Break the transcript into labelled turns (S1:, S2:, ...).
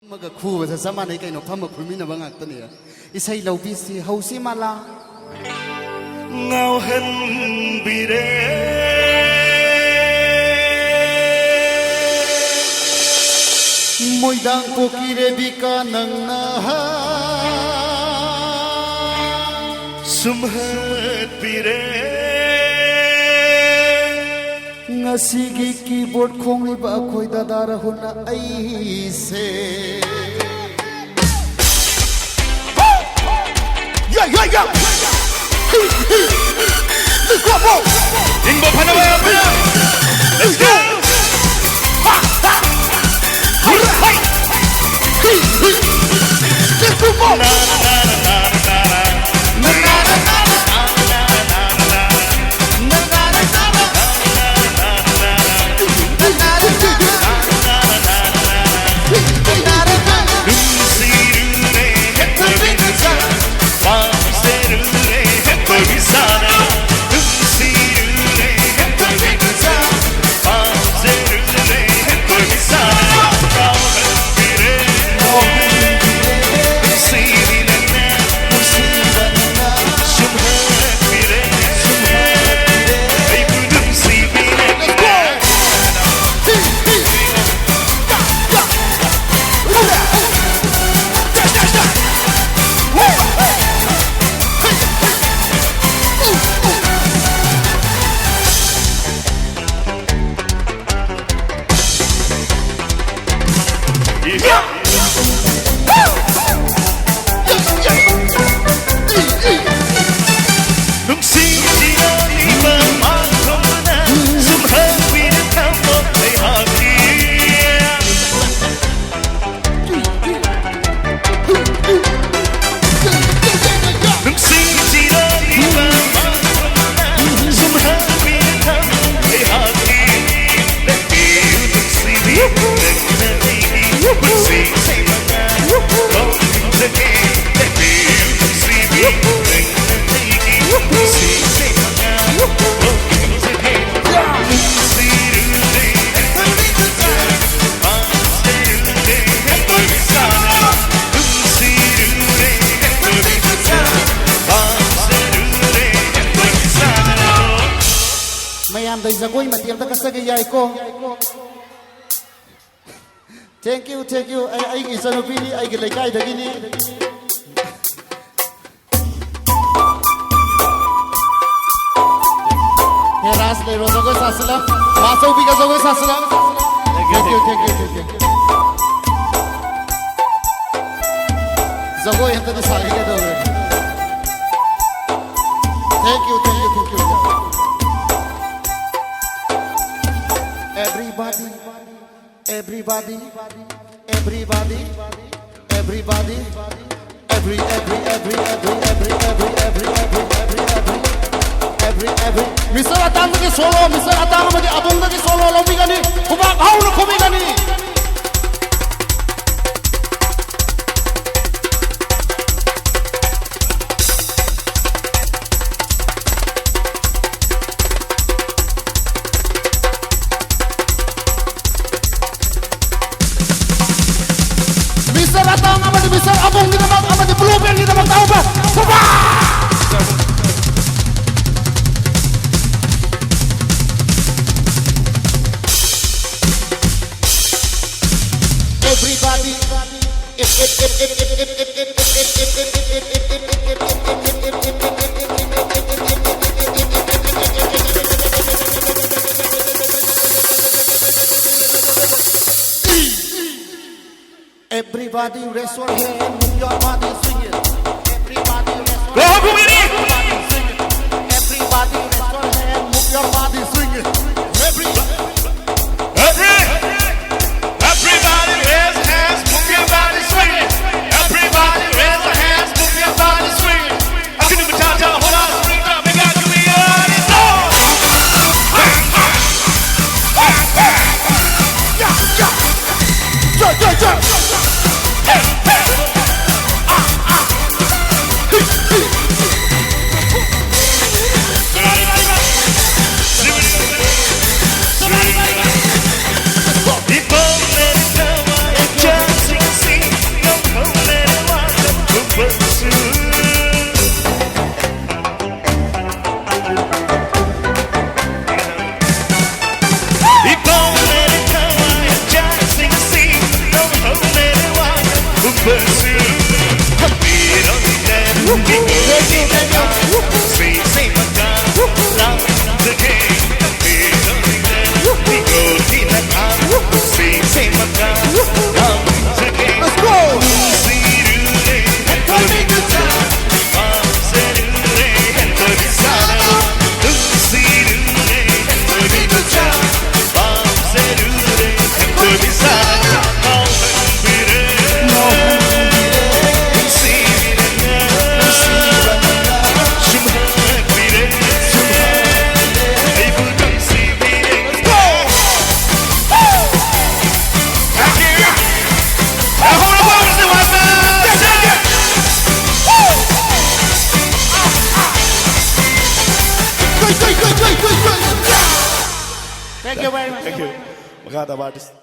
S1: Maga khu và sa này cái nó phàm một phun mi na bang at tani isai lau pi si hau si mala
S2: ngao hen bire
S1: moi dang po kire bika nang na ha
S2: sumhat bire
S1: ngasigi keyboard khong li ba khoi da dar huna ai se
S2: ya let's go Ingo Panaway let's go let's go
S1: Dai zagoi matiam ta kasage yai ko thank you ai gi sanopi ni ai gi laikai dagi ni heras le ro zagoi sasala masau bi ga zagoi sasala thank you zagoi hanta ni sagi ga do thank you Everybody, Mr. Atam ke solo, Mr. Atam ke abong ke solo lobi gani, kubak hau lo kobi gani. Bisa abong kita bang, apa di blueprint kita bang tahu bah? Coba. Everybody, everybody raise your hand, move your body, swing it. Everybody raise your hand, swing it. Everybody raise your hand, move your body, swing it.
S2: everybody raise hands move your body swing it everybody raise your hands move your body swing it I can do the cha-cha hold on swing up and got you on it first you. We don't dare, we go deep down. Say my God, love the game. We don't dare, we go deep down. Say my God, love the game.
S1: Let's go. Thank you very much.
S2: Thank you. Maganda artist.